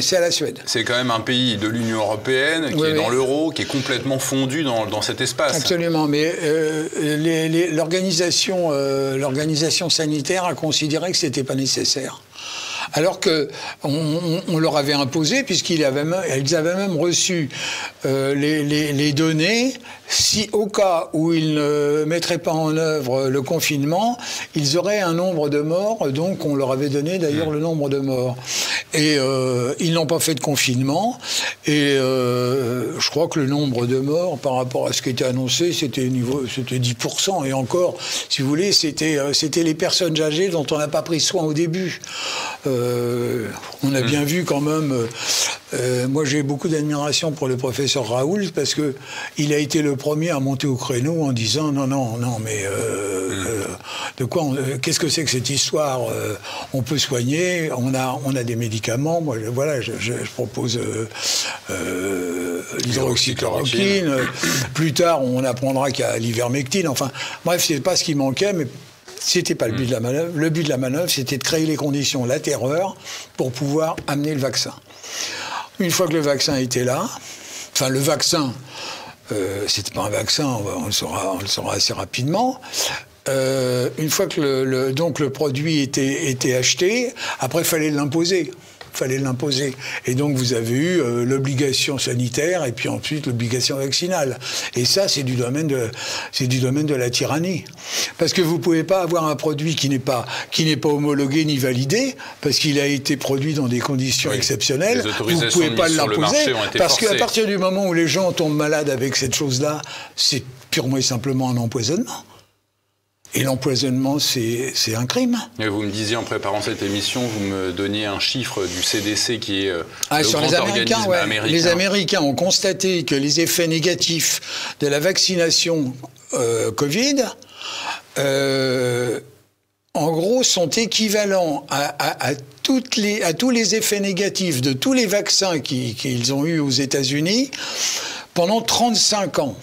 c'est la Suède. C'est quand même un pays de l'Union européenne qui est dans l'euro, qui est complètement fondu dans cet espace. Absolument, mais l'organisation sanitaire a considéré que ce n'était pas nécessaire. Alors qu'on leur avait imposé, puisqu'ils avaient même reçu les données, si au cas où ils ne mettraient pas en œuvre le confinement, ils auraient un nombre de morts, donc on leur avait donné d'ailleurs le nombre de morts. Et ils n'ont pas fait de confinement, et je crois que le nombre de morts par rapport à ce qui était annoncé, c'était 10%, et encore, si vous voulez, c'était les personnes âgées dont on n'a pas pris soin au début. On a bien vu quand même... moi, j'ai beaucoup d'admiration pour le professeur Raoult, parce que il a été le premier à monter au créneau en disant non, mais qu'est-ce que c'est que cette histoire ? On peut soigner, on a des médicaments. Moi, voilà, je propose l'hydroxychloroquine. Plus tard, on apprendra qu'il y a l'ivermectine. Enfin, bref, c'est pas ce qui manquait, mais c'était pas le but de la manœuvre. Le but de la manœuvre, c'était de créer les conditions, la terreur, pour pouvoir amener le vaccin. Une fois que le vaccin était là, enfin le vaccin, c'était pas un vaccin, on le saura assez rapidement. Une fois que le produit était acheté, après il fallait l'imposer. Et donc vous avez eu l'obligation sanitaire et puis ensuite l'obligation vaccinale. Et ça, c'est du domaine de la tyrannie. Parce que vous pouvez pas avoir un produit qui n'est pas homologué ni validé, parce qu'il a été produit dans des conditions exceptionnelles. Vous pouvez pas l'imposer, parce qu'à partir du moment où les gens tombent malades avec cette chose-là, c'est purement et simplement un empoisonnement. Et l'empoisonnement, c'est un crime. Et vous me disiez en préparant cette émission, vous me donniez un chiffre du CDC qui est le grand organisme américain. Les Américains ont constaté que les effets négatifs de la vaccination Covid, en gros, sont équivalents à tous les effets négatifs de tous les vaccins qu'ils ont eus aux États-Unis pendant 35 ans.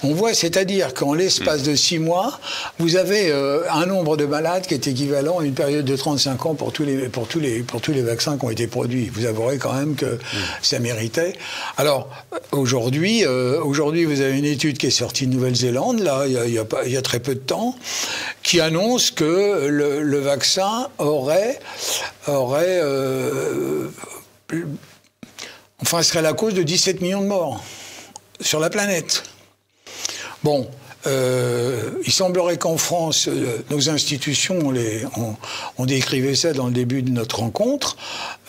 On voit, c'est-à-dire qu'en l'espace de 6 mois, vous avez un nombre de malades qui est équivalent à une période de 35 ans pour tous les vaccins qui ont été produits. Vous avouerez quand même que ça méritait. Alors, aujourd'hui, vous avez une étude qui est sortie de Nouvelle-Zélande, là, il y a très peu de temps, qui annonce que le vaccin serait la cause de 17 millions de morts sur la planète. Bon, il semblerait qu'en France, nos institutions, on décrivait ça dans le début de notre rencontre,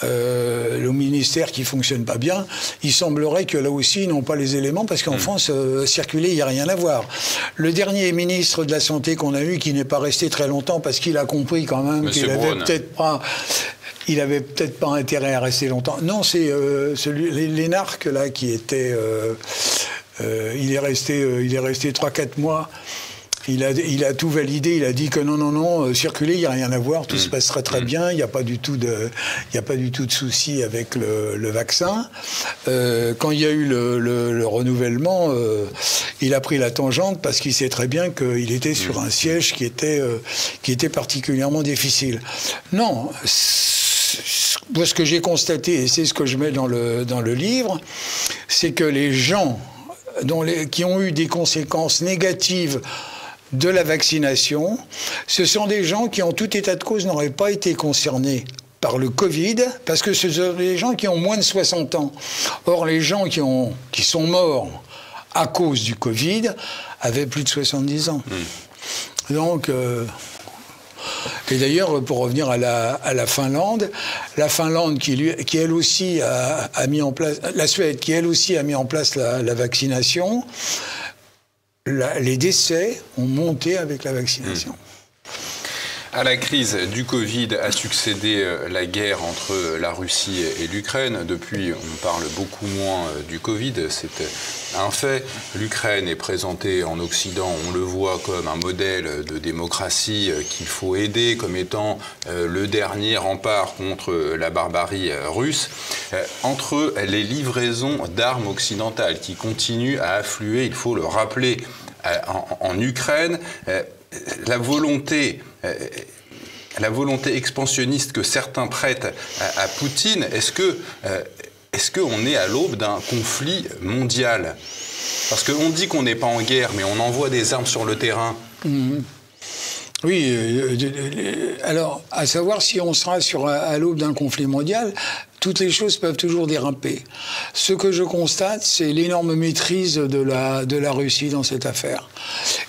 le ministère qui fonctionne pas bien, il semblerait que là aussi, ils n'ont pas les éléments, parce qu'en France, circuler, il n'y a rien à voir. Le dernier ministre de la Santé qu'on a eu, qui n'est pas resté très longtemps, parce qu'il a compris quand même qu'il avait peut-être pas... Il avait peut-être pas intérêt à rester longtemps. Non, c'est l'énarque là qui était. Il est resté 3-4 mois. Il a tout validé. Il a dit que non, circuler, il n'y a rien à voir. Tout se passera très bien. Il n'y a pas du tout de souci avec le vaccin. Quand il y a eu le renouvellement, il a pris la tangente parce qu'il sait très bien qu'il était sur un siège qui était particulièrement difficile. Non. Moi, ce que j'ai constaté, et c'est ce que je mets dans le livre, c'est que les gens qui ont eu des conséquences négatives de la vaccination, ce sont des gens qui, en tout état de cause, n'auraient pas été concernés par le Covid, parce que ce sont des gens qui ont moins de 60 ans. Or, les gens qui sont morts à cause du Covid avaient plus de 70 ans. Donc... Et d'ailleurs, pour revenir à la Finlande qui elle aussi a mis en place, la Suède qui elle aussi a mis en place la vaccination, les décès ont monté avec la vaccination. À la crise du Covid a succédé la guerre entre la Russie et l'Ukraine. Depuis, on parle beaucoup moins du Covid, c'est un fait. L'Ukraine est présentée en Occident, on le voit comme un modèle de démocratie qu'il faut aider comme étant le dernier rempart contre la barbarie russe. Entre les livraisons d'armes occidentales qui continuent à affluer, il faut le rappeler, en Ukraine, la volonté expansionniste que certains prêtent à Poutine, est-ce qu'on est à l'aube d'un conflit mondial? Parce qu'on dit qu'on n'est pas en guerre, mais on envoie des armes sur le terrain. Oui, alors, à savoir si on sera à l'aube d'un conflit mondial, toutes les choses peuvent toujours déraper. Ce que je constate, c'est l'énorme maîtrise de la Russie dans cette affaire.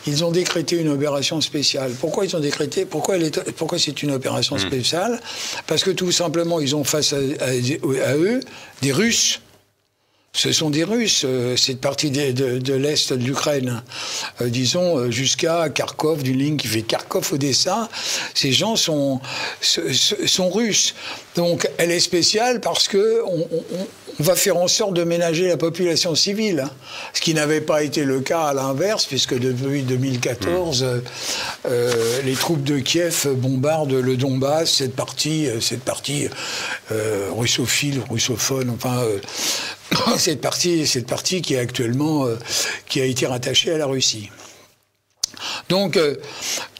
Ils ont décrété une opération spéciale. Pourquoi ils ont décrété? Pourquoi c'est une opération spéciale? Parce que tout simplement, ils ont face à eux des Russes. Ce sont des Russes, cette partie de l'Est de l'Ukraine, disons jusqu'à Kharkov, d'une ligne qui fait Kharkov-Odessa. Ces gens sont Russes. Donc elle est spéciale parce que on va faire en sorte de ménager la population civile, ce qui n'avait pas été le cas à l'inverse, puisque depuis 2014, les troupes de Kiev bombardent le Donbass, cette partie russophone, enfin... cette partie qui est actuellement qui a été rattachée à la Russie. Donc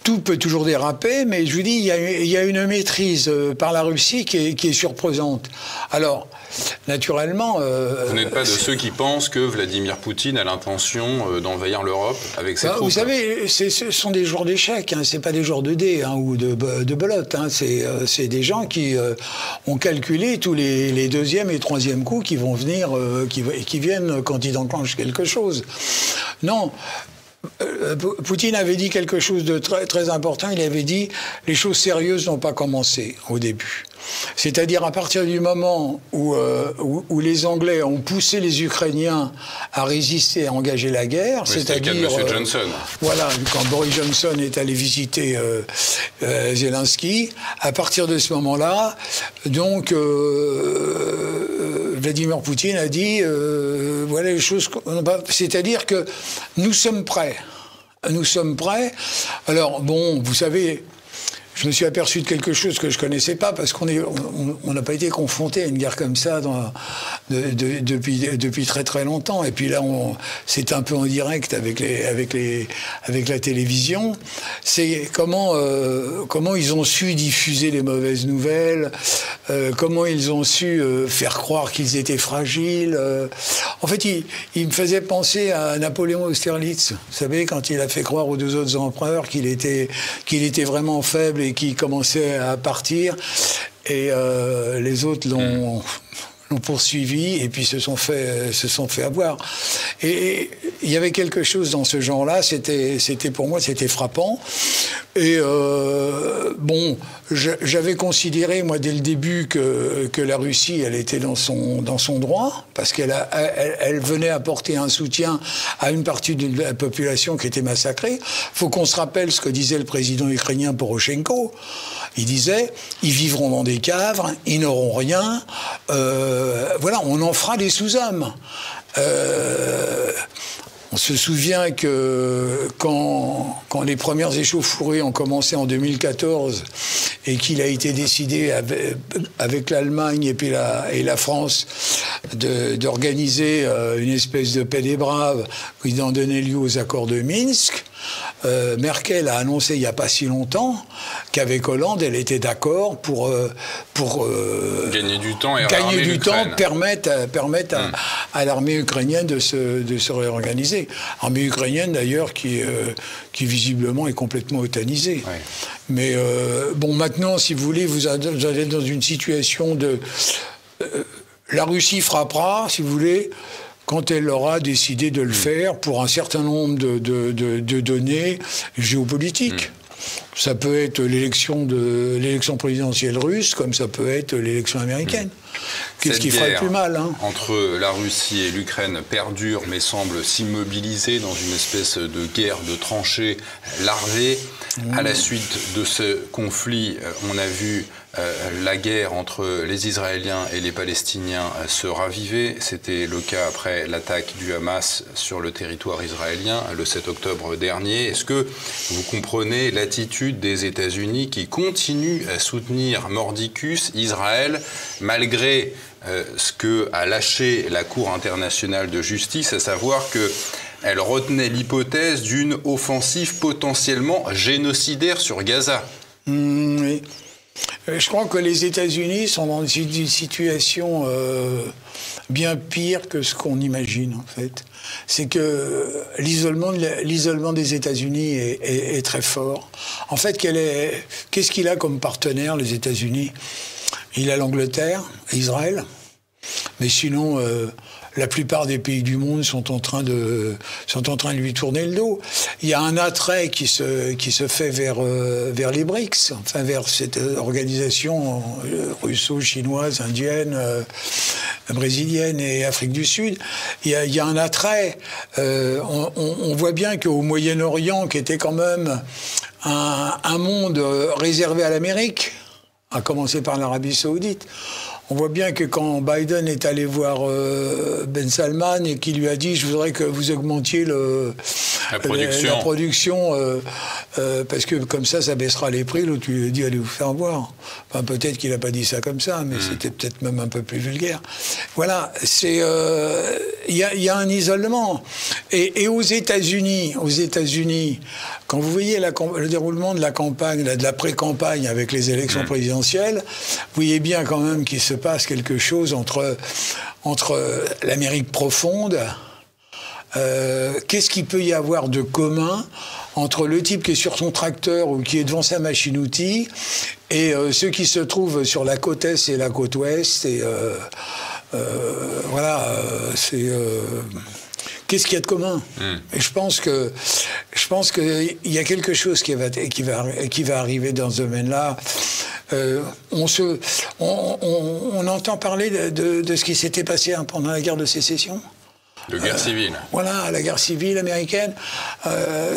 tout peut toujours déraper, mais je vous dis, il y a une maîtrise par la Russie qui est surprenante. Alors, naturellement... vous n'êtes pas de ceux qui pensent que Vladimir Poutine a l'intention d'envahir l'Europe avec ses troupes? Vous savez, ce sont des joueurs d'échecs, hein, c'est pas des joueurs de dés ou de belote. Hein, c'est des gens qui ont calculé tous les deuxième et troisième coups qui vont venir, qui viennent quand ils enclenchent quelque chose. Non... Poutine avait dit quelque chose de très, très important. Il avait dit les choses sérieuses n'ont pas commencé au début. C'est-à-dire à partir du moment où les Anglais ont poussé les Ukrainiens à résister, à engager la guerre, oui, c'est-à-dire M. Johnson. Voilà, quand Boris Johnson est allé visiter Zelensky, à partir de ce moment-là, donc Vladimir Poutine a dit voilà les choses, c'est-à-dire que nous sommes prêts. Nous sommes prêts. Alors, bon, vous savez, je me suis aperçu de quelque chose que je ne connaissais pas, parce qu'on n'a pas été confronté à une guerre comme ça depuis très très longtemps. Et puis là, c'est un peu en direct avec la télévision. C'est comment ils ont su diffuser les mauvaises nouvelles, comment ils ont su faire croire qu'ils étaient fragiles. En fait, il me faisait penser à Napoléon Austerlitz. Vous savez, quand il a fait croire aux deux autres empereurs qu'il était vraiment faible et qui commençait à partir, et les autres l'ont poursuivi et puis se sont fait avoir. Et il y avait quelque chose dans ce genre-là, c'était pour moi, c'était frappant. Et bon, j'avais considéré, moi, dès le début que la Russie, elle était dans son droit, parce elle venait apporter un soutien à une partie de la population qui était massacrée. Faut qu'on se rappelle ce que disait le président ukrainien Poroshenko. Il disait, ils vivront dans des caves, ils n'auront rien, voilà, on en fera des sous-hommes. On se souvient que quand les premières échauffourées ont commencé en 2014 et qu'il a été décidé avec l'Allemagne et la France d'organiser une espèce de paix des braves qui en donnait lieu aux accords de Minsk, Merkel a annoncé il n'y a pas si longtemps qu'avec Hollande, elle était d'accord pour gagner du temps et permettre à l'armée ukrainienne de se réorganiser. Armée ukrainienne d'ailleurs qui visiblement est complètement otanisée. Ouais. Mais bon, maintenant, si vous voulez, vous allez dans une situation de... la Russie frappera, si vous voulez, quand elle aura décidé de le faire pour un certain nombre de données géopolitiques. Ça peut être l'élection présidentielle russe, comme ça peut être l'élection américaine. Qu'est-ce qui ferait plus mal, hein ? Entre la Russie et l'Ukraine perdure, mais semble s'immobiliser dans une espèce de guerre de tranchées larvée. À la suite de ce conflit, on a vu la guerre entre les Israéliens et les Palestiniens se raviver. C'était le cas après l'attaque du Hamas sur le territoire israélien le 7 octobre dernier. Est-ce que vous comprenez l'attitude des États-Unis qui continuent à soutenir mordicus Israël malgré ce que a lâché la Cour internationale de justice, à savoir qu'elle retenait l'hypothèse d'une offensive potentiellement génocidaire sur Gaza? Oui. Je crois que les États-Unis sont dans une situation bien pire que ce qu'on imagine, en fait. C'est que l'isolement des États-Unis est très fort. En fait, qu'est-ce qu'il a comme partenaire, les États-Unis ? Il a l'Angleterre, Israël, mais sinon, la plupart des pays du monde sont en train de lui tourner le dos. Il y a un attrait qui se fait vers les BRICS, enfin vers cette organisation russo-chinoise, indienne, brésilienne et Afrique du Sud. Il y a un attrait. On voit bien qu'au Moyen-Orient, qui était quand même un monde réservé à l'Amérique, à commencer par l'Arabie Saoudite. On voit bien que quand Biden est allé voir Ben Salman et qu'il lui a dit « je voudrais que vous augmentiez la production parce que comme ça baissera les prix », l'autre lui a dit « allez vous faire voir ». Enfin, peut-être qu'il n'a pas dit ça comme ça, mais c'était peut-être même un peu plus vulgaire. Voilà, il y a un isolement. Et aux États-Unis, quand vous voyez le déroulement de la campagne, de la pré-campagne avec les élections présidentielles, vous voyez bien quand même qu'il se passe quelque chose entre l'Amérique profonde. Qu'est-ce qu'il peut y avoir de commun entre le type qui est sur son tracteur ou qui est devant sa machine-outil et ceux qui se trouvent sur la côte est et la côte ouest et voilà, qu'est-ce qu'il y a de commun ? Et je pense que il y a quelque chose qui va arriver dans ce domaine-là. On entend parler de ce qui s'était passé pendant la guerre de sécession. De guerre civile. Voilà, la guerre civile américaine.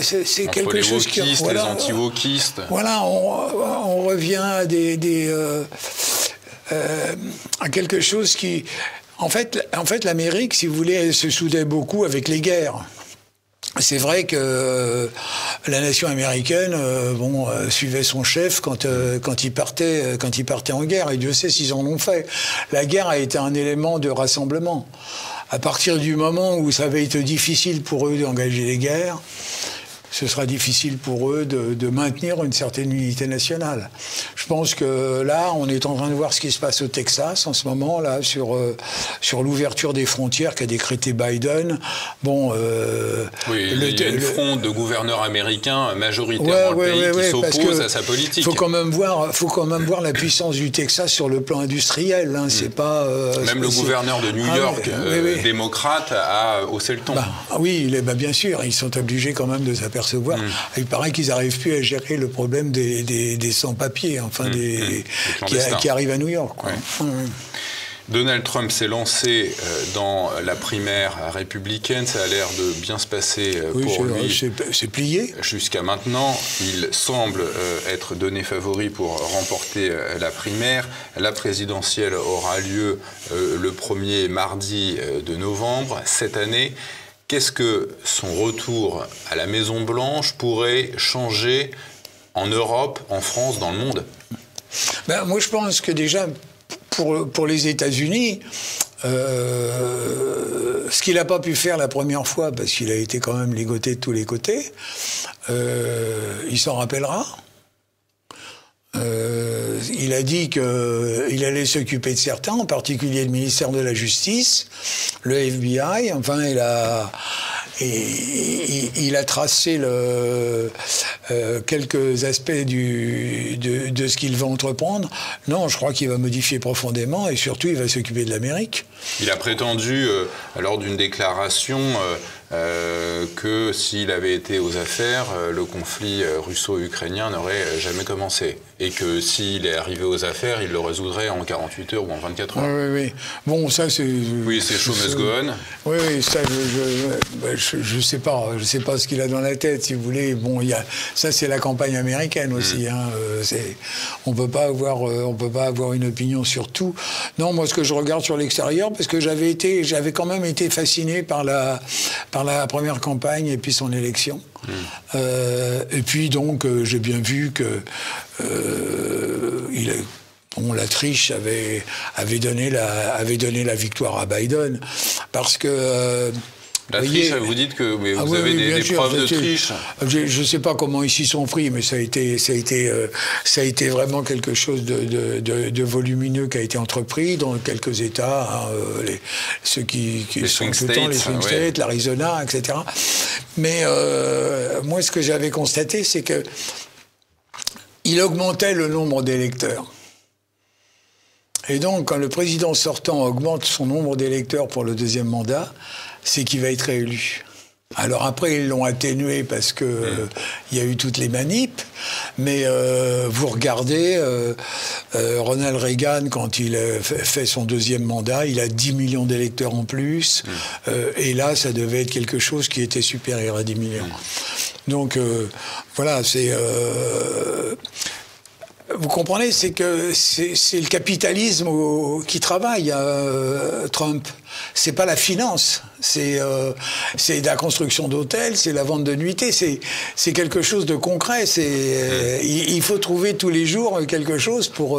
C'est entre quelque chose qui... Entre les wokistes, les anti-wokistes. Voilà, on revient à quelque chose qui... En fait, l'Amérique, si vous voulez, elle se soudait beaucoup avec les guerres. C'est vrai que la nation américaine, suivait son chef quand il partait en guerre, et Dieu sait s'ils en ont fait. La guerre a été un élément de rassemblement. À partir du moment où ça avait été difficile pour eux d'engager les guerres, ce sera difficile pour eux de maintenir une certaine unité nationale. Je pense que là, on est en train de voir ce qui se passe au Texas en ce moment, là, sur l'ouverture des frontières qu'a décrété Biden. Bon, il y a une fronde de gouverneurs américains majoritaires dans le pays qui s'opposent à sa politique. Il faut quand même voir la puissance du Texas sur le plan industriel. Hein. C'est pas, même le gouverneur de New York, démocrate, a haussé le ton. Oui, bien sûr, ils sont obligés quand même de s'apercevoir. Il paraît qu'ils n'arrivent plus à gérer le problème des sans-papiers, enfin qui arrivent à New York. Quoi. Donald Trump s'est lancé dans la primaire républicaine. Ça a l'air de bien se passer pour lui. C'est plié. Jusqu'à maintenant, il semble être donné favori pour remporter la primaire. La présidentielle aura lieu le 1er mardi de novembre cette année. Qu'est-ce que son retour à la Maison-Blanche pourrait changer en Europe, en France, dans le monde ? Moi, je pense que déjà, pour les États-Unis, ce qu'il n'a pas pu faire la première fois, parce qu'il a été quand même ligoté de tous les côtés, il s'en rappellera. Il a dit qu'il allait s'occuper de certains, en particulier le ministère de la Justice, le FBI. Enfin, il a tracé quelques aspects de ce qu'il va entreprendre. Non, je crois qu'il va modifier profondément et surtout, il va s'occuper de l'Amérique. Il a prétendu, lors d'une déclaration, que s'il avait été aux affaires, le conflit russo-ukrainien n'aurait jamais commencé. Et que s'il est arrivé aux affaires, il le résoudrait en 48 heures ou en 24 heures. Oui. Bon, ça c'est... Oui, c'est show must go on. Oui, ça, je sais pas ce qu'il a dans la tête, si vous voulez. Bon, ça c'est la campagne américaine aussi. Hein. On peut pas avoir une opinion sur tout. Non, moi ce que je regarde sur l'extérieur, parce que j'avais quand même été fasciné par la première campagne et puis son élection. Et puis donc j'ai bien vu que la triche avait donné la victoire à Biden, parce que la triche, vous dites que vous avez des preuves de triche. Je ne sais pas comment ils s'y sont pris, mais ça a été vraiment quelque chose de volumineux qui a été entrepris dans quelques États, ceux qui sont tout le temps les swing states, l'Arizona, etc. Mais moi, ce que j'avais constaté, c'est que il augmentait le nombre d'électeurs. Et donc, quand le président sortant augmente son nombre d'électeurs pour le deuxième mandat, c'est qu'il va être réélu. Alors après, ils l'ont atténué parce que il y a eu toutes les manips, mais vous regardez, Ronald Reagan, quand il fait son deuxième mandat, il a 10 millions d'électeurs en plus, et là, ça devait être quelque chose qui était supérieur à 10 millions. Donc, voilà, c'est... Vous comprenez, c'est que c'est le capitalisme qui travaille, Trump. C'est pas la finance, c'est la construction d'hôtels, c'est la vente de nuitées, c'est quelque chose de concret. Il faut trouver tous les jours quelque chose pour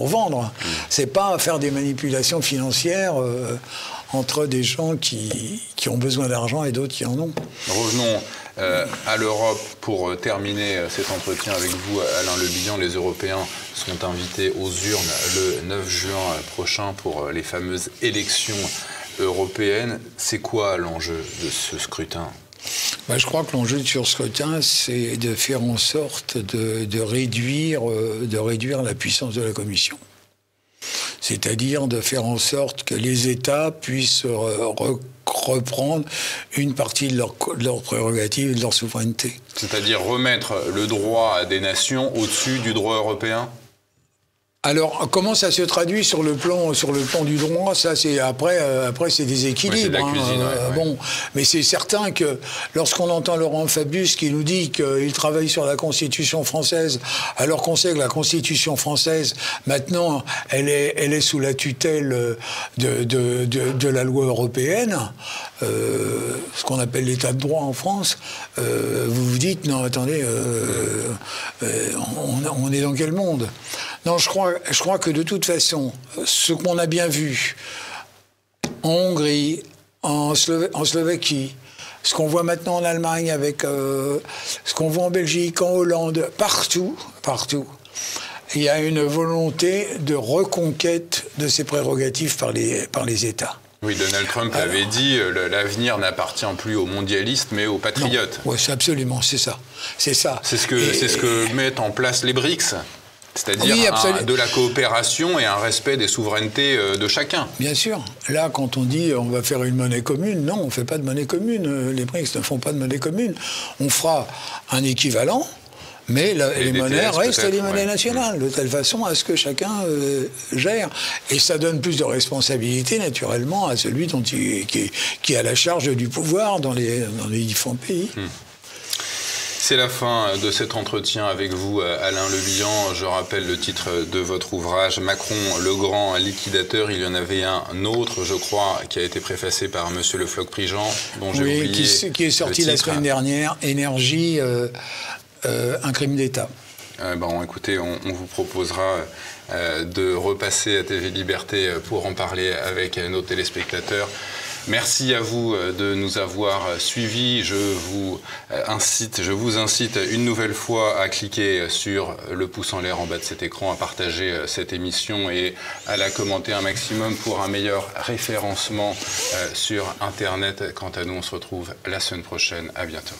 vendre. C'est pas faire des manipulations financières entre des gens qui ont besoin d'argent et d'autres qui en ont. Revenons à l'Europe pour terminer cet entretien avec vous, Alain Le Bihan. Les Européens sont invités aux urnes le 9 juin prochain pour les fameuses élections européennes. C'est quoi l'enjeu de ce scrutin ? Je crois que l'enjeu de ce scrutin, c'est de faire en sorte de réduire la puissance de la Commission. C'est-à-dire de faire en sorte que les États puissent reprendre une partie de leurs prérogatives et de leur souveraineté. C'est-à-dire remettre le droit des nations au-dessus du droit européen ? Alors, comment ça se traduit sur le plan du droit ? Ça, c'est après c'est des équilibres. C'est de la cuisine, Bon, mais c'est certain que lorsqu'on entend Laurent Fabius qui nous dit qu'il travaille sur la Constitution française, alors qu'on sait que la Constitution française, maintenant, elle est sous la tutelle de la loi européenne, ce qu'on appelle l'état de droit en France, vous vous dites, non, attendez, on est dans quel monde ? Non, je crois que de toute façon, ce qu'on a bien vu en Hongrie, en Slovaquie, ce qu'on voit maintenant en Allemagne, avec ce qu'on voit en Belgique, en Hollande, partout, il y a une volonté de reconquête de ces prérogatives par les États. Oui, Donald Trump avait dit l'avenir n'appartient plus aux mondialistes, mais aux patriotes. Oui, c'est absolument, c'est ça. C'est ça. C'est ce que mettent en place les BRICS. C'est-à-dire de la coopération et un respect des souverainetés de chacun. Bien sûr. Là, quand on dit on va faire une monnaie commune, non, on ne fait pas de monnaie commune. Les BRICS ne font pas de monnaie commune. On fera un équivalent, mais les monnaies restent les monnaies nationales, de telle façon à ce que chacun gère. Et ça donne plus de responsabilité, naturellement, à celui qui a la charge du pouvoir dans les différents pays. C'est la fin de cet entretien avec vous, Alain Le Bihan. Je rappelle le titre de votre ouvrage, Macron, le grand liquidateur. Il y en avait un autre, je crois, qui a été préfacé par Monsieur Le Floch-Prigent, dont j'ai oublié qui est sorti la semaine dernière, Énergie, un crime d'État. Écoutez, on vous proposera de repasser à TV Liberté pour en parler avec nos téléspectateurs. Merci à vous de nous avoir suivis. Je vous incite une nouvelle fois à cliquer sur le pouce en l'air en bas de cet écran, à partager cette émission et à la commenter un maximum pour un meilleur référencement sur Internet. Quant à nous, on se retrouve la semaine prochaine. À bientôt.